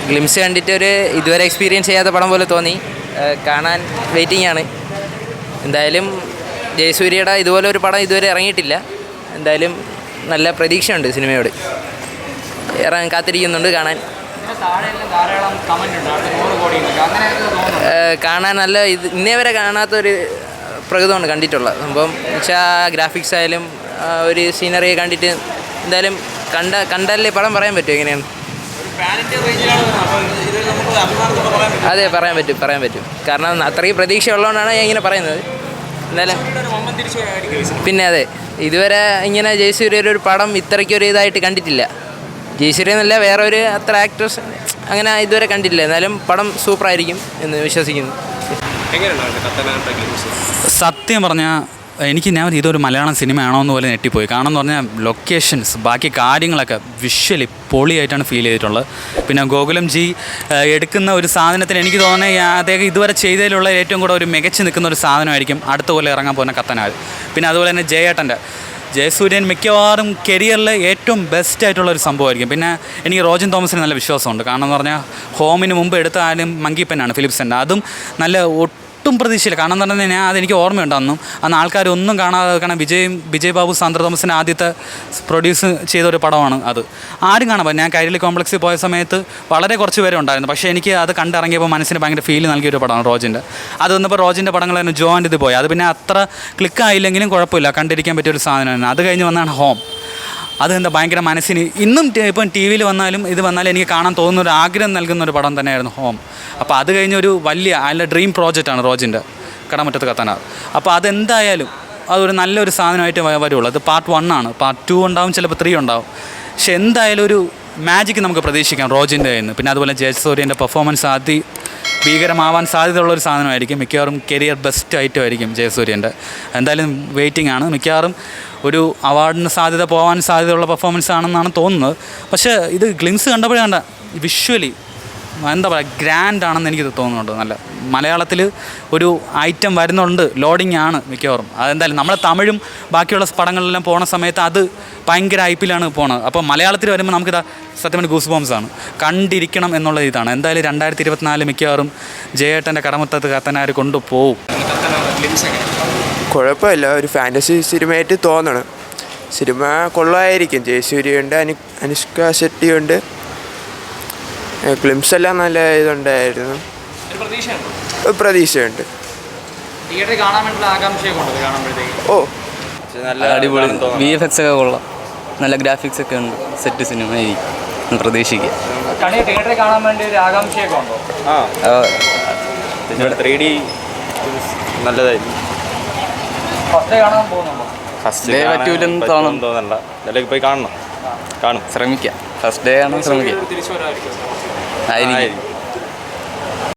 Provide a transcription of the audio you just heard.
Glimpse കണ്ടിട്ട് ഇതുവരെ experience ചെയ്യാത്ത പടം പോലെ തോന്നി. കാണാൻ വെയിറ്റിംഗ് ആണ്. എന്തായാലും ജയസൂര്യയുടെ ഇതുപോലെ ഒരു പടം ഇതുവരെ ഇറങ്ങിയിട്ടില്ല. എന്തായാലും നല്ല പ്രതീക്ഷയുണ്ട് സിനിമയോട്. കാത്തിരിക്കുന്നുണ്ട് കാണാൻ. കാണാൻ നല്ല ഇന്നേ വരെ കാണാത്തൊരു പ്രകൃതമാണ് കണ്ടിട്ടുള്ളത് സംഭവം. വെച്ചാൽ ഗ്രാഫിക്സ് ആയാലും ഒരു സീനറിയെ കണ്ടിട്ട് എന്തായാലും കണ്ടാലേ പടം പറയാൻ പറ്റും എങ്ങനെയാണ്. അതെ, പറയാൻ പറ്റും. കാരണം അത്രയും പ്രതീക്ഷ ഉള്ളതുകൊണ്ടാണ് ഞാൻ ഇങ്ങനെ പറയുന്നത്. എന്തായാലും പിന്നെ അതെ, ഇതുവരെ ഇങ്ങനെ ജയസൂര്യ ഒരു പടം ഇത്രയ്ക്കൊരു ഇതായിട്ട് കണ്ടിട്ടില്ല. ജയസൂര്യ എന്നല്ല, വേറെ ഒരു അത്ര ആക്ടേഴ്സ് അങ്ങനെ ഇതുവരെ കണ്ടിട്ടില്ല. എന്നാലും പടം സൂപ്പറായിരിക്കും എന്ന് വിശ്വസിക്കുന്നു. സത്യം പറഞ്ഞാൽ ഞാൻ ഇതൊരു മലയാളം സിനിമയാണോ എന്ന് പോലെ ഞെട്ടിപ്പോയി. കാരണം എന്ന് പറഞ്ഞാൽ ലൊക്കേഷൻസ്, ബാക്കി കാര്യങ്ങളൊക്കെ വിഷ്വലി പൊളിയായിട്ടാണ് ഫീൽ ചെയ്തിട്ടുള്ളത്. പിന്നെ ഗോകുലം ജി എടുക്കുന്ന ഒരു സാധനത്തിന് എനിക്ക് തോന്നുന്നത് അദ്ദേഹം ഇതുവരെ ചെയ്തതിലുള്ള ഏറ്റവും കൂടെ ഒരു മികച്ച് നിൽക്കുന്ന ഒരു സാധനമായിരിക്കും അടുത്ത പോലെ ഇറങ്ങാൻ പോകുന്ന കത്തനാർ. പിന്നെ അതുപോലെ തന്നെ ജയസൂര്യൻ മിക്കവാറും കരിയറിൽ ഏറ്റവും ബെസ്റ്റ് ആയിട്ടുള്ളൊരു സംഭവമായിരിക്കും. പിന്നെ എനിക്ക് റോജൻ തോമസിന് നല്ല വിശ്വാസമുണ്ട്. കാരണം എന്ന് പറഞ്ഞാൽ ഹോമിന് മുമ്പ് എടുത്ത ആരും മങ്കിപ്പനാണ് ഫിലിപ്സിൻ്റെ. അതും നല്ല ഒട്ടും പ്രതീക്ഷയില്ല. കാരണം എന്ന് പറഞ്ഞാൽ അതെനിക്ക് ഓർമ്മയുണ്ട്. അന്ന് ആൾക്കാരൊന്നും കാണാതെ കാരണം വിജയ് ബാബു സാന്ദ്ര തോമസിന് ആദ്യത്തെ പ്രൊഡ്യൂസ് ചെയ്ത ഒരു പടമാണ് അത്. ആരും കാണാൻ പറ്റും. ഞാൻ കൈരളി കോംപ്ലക്സിൽ പോയ സമയത്ത് വളരെ കുറച്ച് പേരെ ഉണ്ടായിരുന്നു. പക്ഷേ എനിക്ക് അത് കണ്ടിറങ്ങിയപ്പോൾ മനസ്സിന് ഭയങ്കര ഫീൽ നൽകിയൊരു പടമാണ് റോജിൻ്റെ. അത് വന്നപ്പോൾ റോജിൻ്റെ പടങ്ങളായിരുന്നു ജോയിൻ്റ് ഇത് പോയി. അത് പിന്നെ അത്ര ക്ലിക്കായില്ലെങ്കിലും കുഴപ്പമില്ല, കണ്ടിരിക്കാൻ പറ്റിയൊരു സാധനമാണ്. അത് കഴിഞ്ഞ് വന്നാണ് ഹോം. അതെന്താ ഭയങ്കര മനസ്സിന് ഇന്നും ഇപ്പം ടി വിയിൽ വന്നാലും എനിക്ക് കാണാൻ തോന്നുന്ന ഒരു ആഗ്രഹം നൽകുന്ന ഒരു പടം തന്നെയായിരുന്നു ഹോം. അപ്പോൾ അത് കഴിഞ്ഞൊരു വലിയ ഡ്രീം പ്രോജക്റ്റാണ് റോജിൻ്റെ കടമുറ്റത്ത് കത്തനാർ. അപ്പോൾ അതെന്തായാലും അതൊരു നല്ലൊരു സാധനമായിട്ട് വരുള്ളൂ. അത് പാർട്ട് 1 ആണ്. പാർട്ട് 2 ഉണ്ടാവും, ചിലപ്പോൾ 3 ഉണ്ടാവും. പക്ഷെ എന്തായാലും ഒരു മാജിക്ക് നമുക്ക് പ്രതീക്ഷിക്കാം റോജിൻ്റെ കയ്യിൽ നിന്ന്. പിന്നെ അതുപോലെ ജയസൂര്യൻ്റെ പെർഫോമൻസ് ഭീകരമാവാൻ സാധ്യതയുള്ളൊരു സാധനമായിരിക്കും. മിക്കവാറും കരിയർ ബെസ്റ്റ് ആയിട്ടുമായിരിക്കും ജയസൂര്യൻ്റെ. എന്തായാലും വെയിറ്റിംഗ് ആണ്. മിക്കവാറും ഒരു അവാർഡിന് പോകാൻ സാധ്യതയുള്ള പെർഫോമൻസ് ആണെന്നാണ് തോന്നുന്നത്. പക്ഷേ ഇത് ഗ്ലിംസ് കണ്ടപ്പോഴാണ് വിഷ്വലി എന്താ പറയുക, ഗ്രാൻഡ് ആണെന്ന് എനിക്ക് തോന്നുന്നുണ്ട്. നല്ല മലയാളത്തിൽ ഒരു ഐറ്റം വരുന്നുണ്ട്, ലോഡിങ് ആണ് മിക്കവാറും. അതെന്തായാലും നമ്മൾ തമിഴും ബാക്കിയുള്ള പടങ്ങളിലെല്ലാം പോണ സമയത്ത് അത് ഭയങ്കര ഐപ്പിലാണ് പോണത്. അപ്പോൾ മലയാളത്തിൽ വരുമ്പോൾ നമുക്കിത് സത്യമായിട്ട് ഗൂസ് ബോംസ് ആണ്, കണ്ടിരിക്കണം എന്നുള്ള ഇതാണ്. എന്തായാലും 2024 മിക്കവാറും ജയേട്ടൻ്റെ കടമുറ്റത്ത് കത്തനാർ കൊണ്ടുപോകും. കുഴപ്പമില്ല, ഒരു ഫാൻറ്റസി സിനിമയായിട്ട് തോന്നണം. സിനിമ കൊള്ളായിരിക്കും. ജയസൂര്യയുണ്ട്, അനുഷ്ക ഷെട്ടിയുണ്ട്, ഗ്ലിംസ് എല്ലാം നല്ല ഇതുണ്ടായിരുന്നു. പ്രതീക്ഷയുണ്ട്. ഓ, നല്ല അടിപൊളി VFX ഒക്കെ കൊള്ളാം, നല്ല ഗ്രാഫിക്സ് ഒക്കെ ഉണ്ട്. സെറ്റ് സിനിമ പ്രതീക്ഷിക്കുക. 3D നല്ലതായിരുന്നു. ഫസ്റ്റ് ഡേ പറ്റൂലെന്ന് തോന്നണ്ട. ഇതിലേക്ക് പോയി കാണും, ശ്രമിക്കാം. ഫസ്റ്റ് ഡേ കാണാൻ ശ്രമിക്കാം.